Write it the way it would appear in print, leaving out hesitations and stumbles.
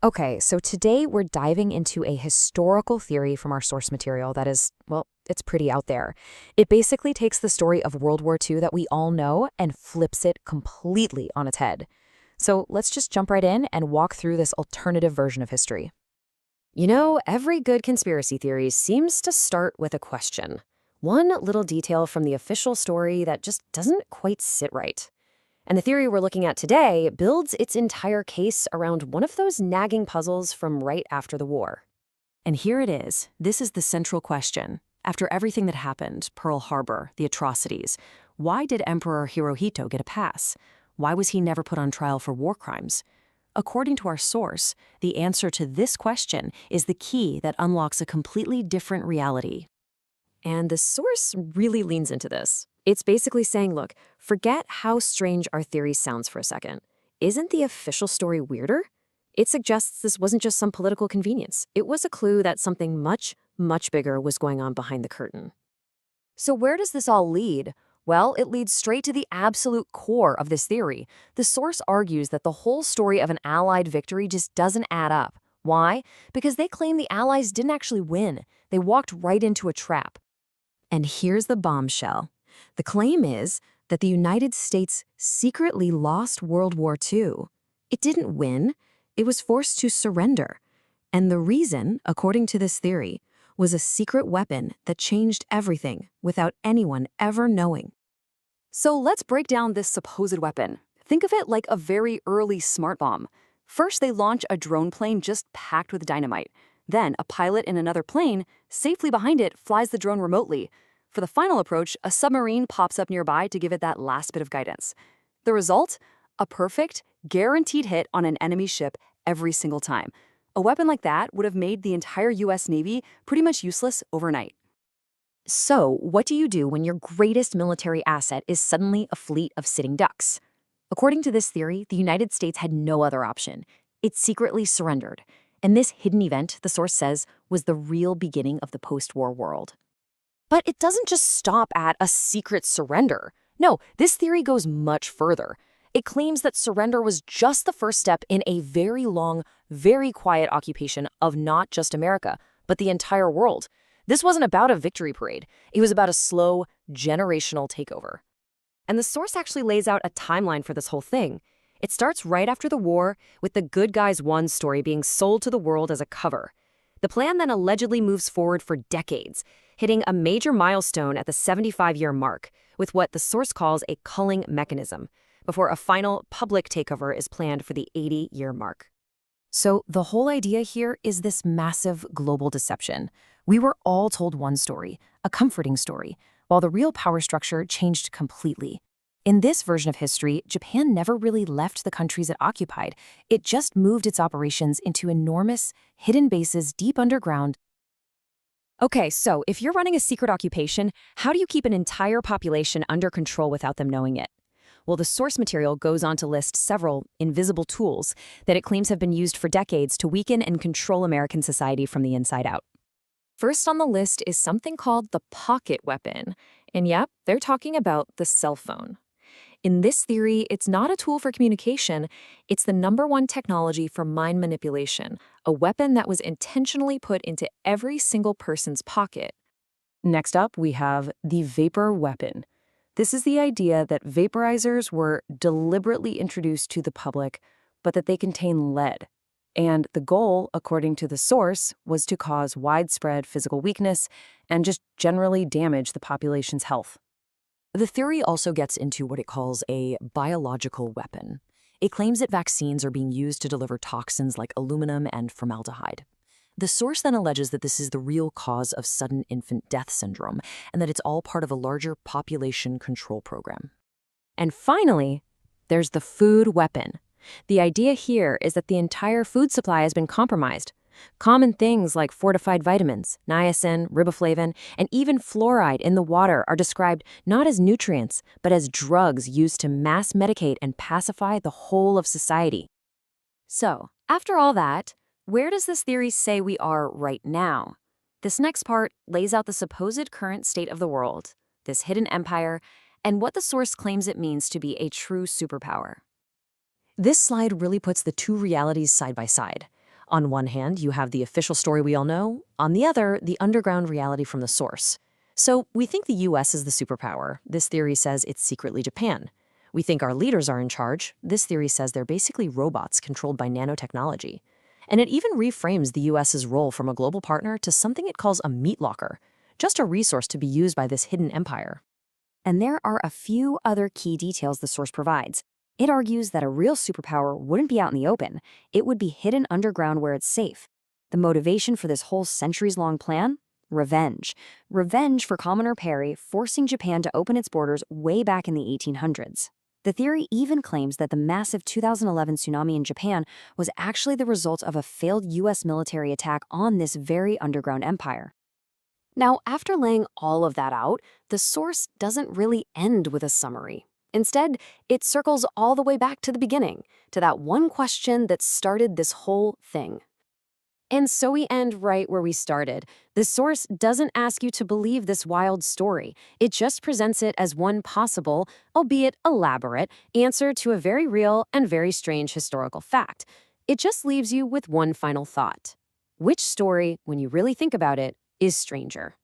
Okay, so today we're diving into a historical theory from our source material that is, well, it's pretty out there. It basically takes the story of World War II that we all know and flips it completely on its head. So let's just jump right in and walk through this alternative version of history. Every good conspiracy theory seems to start with a question. One little detail from the official story that just doesn't quite sit right. And the theory we're looking at today builds its entire case around one of those nagging puzzles from right after the war. And here it is. This is the central question. After everything that happened, Pearl Harbor, the atrocities, why did Emperor Hirohito get a pass? Why was he never put on trial for war crimes? According to our source, the answer to this question is the key that unlocks a completely different reality. And the source really leans into this. It's basically saying, look, forget how strange our theory sounds for a second. Isn't the official story weirder? It suggests this wasn't just some political convenience. It was a clue that something much, much bigger was going on behind the curtain. So where does this all lead? Well, it leads straight to the absolute core of this theory. The source argues that the whole story of an Allied victory just doesn't add up. Why? Because they claim the Allies didn't actually win. They walked right into a trap. And here's the bombshell. The claim is that the United States secretly lost World War II. It didn't win. It was forced to surrender. And the reason, according to this theory, was a secret weapon that changed everything without anyone ever knowing. So let's break down this supposed weapon. Think of it like a very early smart bomb. First, they launch a drone plane just packed with dynamite. Then, a pilot in another plane, safely behind it, flies the drone remotely. For the final approach, a submarine pops up nearby to give it that last bit of guidance. The result? A perfect, guaranteed hit on an enemy ship every single time. A weapon like that would have made the entire US Navy pretty much useless overnight. So, what do you do when your greatest military asset is suddenly a fleet of sitting ducks? According to this theory, the United States had no other option. It secretly surrendered. And this hidden event, the source says, was the real beginning of the post-war world. But it doesn't just stop at a secret surrender. No, this theory goes much further. It claims that surrender was just the first step in a very long, very quiet occupation of not just America, but the entire world. This wasn't about a victory parade. It was about a slow, generational takeover. And the source actually lays out a timeline for this whole thing. It starts right after the war, with the Good Guys 1 story being sold to the world as a cover. The plan then allegedly moves forward for decades, hitting a major milestone at the 75-year mark, with what the source calls a culling mechanism, before a final public takeover is planned for the 80-year mark. So the whole idea here is this massive global deception. We were all told one story, a comforting story, while the real power structure changed completely. In this version of history, Japan never really left the countries it occupied. It just moved its operations into enormous, hidden bases deep underground. Okay, so if you're running a secret occupation, how do you keep an entire population under control without them knowing it? Well, the source material goes on to list several invisible tools that it claims have been used for decades to weaken and control American society from the inside out. First on the list is something called the pocket weapon. And yep, they're talking about the cell phone. In this theory, it's not a tool for communication, it's the #1 technology for mind manipulation, a weapon that was intentionally put into every single person's pocket. Next up, we have the vapor weapon. This is the idea that vaporizers were deliberately introduced to the public, but that they contain lead. And the goal, according to the source, was to cause widespread physical weakness and just generally damage the population's health. The theory also gets into what it calls a biological weapon. It claims that vaccines are being used to deliver toxins like aluminum and formaldehyde. The source then alleges that this is the real cause of sudden infant death syndrome, and that it's all part of a larger population control program. And finally, there's the food weapon. The idea here is that the entire food supply has been compromised. Common things like fortified vitamins, niacin, riboflavin, and even fluoride in the water are described not as nutrients, but as drugs used to mass medicate and pacify the whole of society. So, after all that, where does this theory say we are right now? This next part lays out the supposed current state of the world, this hidden empire, and what the source claims it means to be a true superpower. This slide really puts the two realities side by side. On one hand, you have the official story we all know. On the other, the underground reality from the source. So we think the US is the superpower. This theory says it's secretly Japan. We think our leaders are in charge. This theory says they're basically robots controlled by nanotechnology. And it even reframes the US's role from a global partner to something it calls a meat locker, just a resource to be used by this hidden empire. And there are a few other key details the source provides. It argues that a real superpower wouldn't be out in the open. It would be hidden underground where it's safe. The motivation for this whole centuries-long plan? Revenge. Revenge for Commoner Perry, forcing Japan to open its borders way back in the 1800s. The theory even claims that the massive 2011 tsunami in Japan was actually the result of a failed US military attack on this very underground empire. Now, after laying all of that out, the source doesn't really end with a summary. Instead, it circles all the way back to the beginning, to that one question that started this whole thing. And so we end right where we started. The source doesn't ask you to believe this wild story. It just presents it as one possible, albeit elaborate, answer to a very real and very strange historical fact. It just leaves you with one final thought. Which story, when you really think about it, is stranger?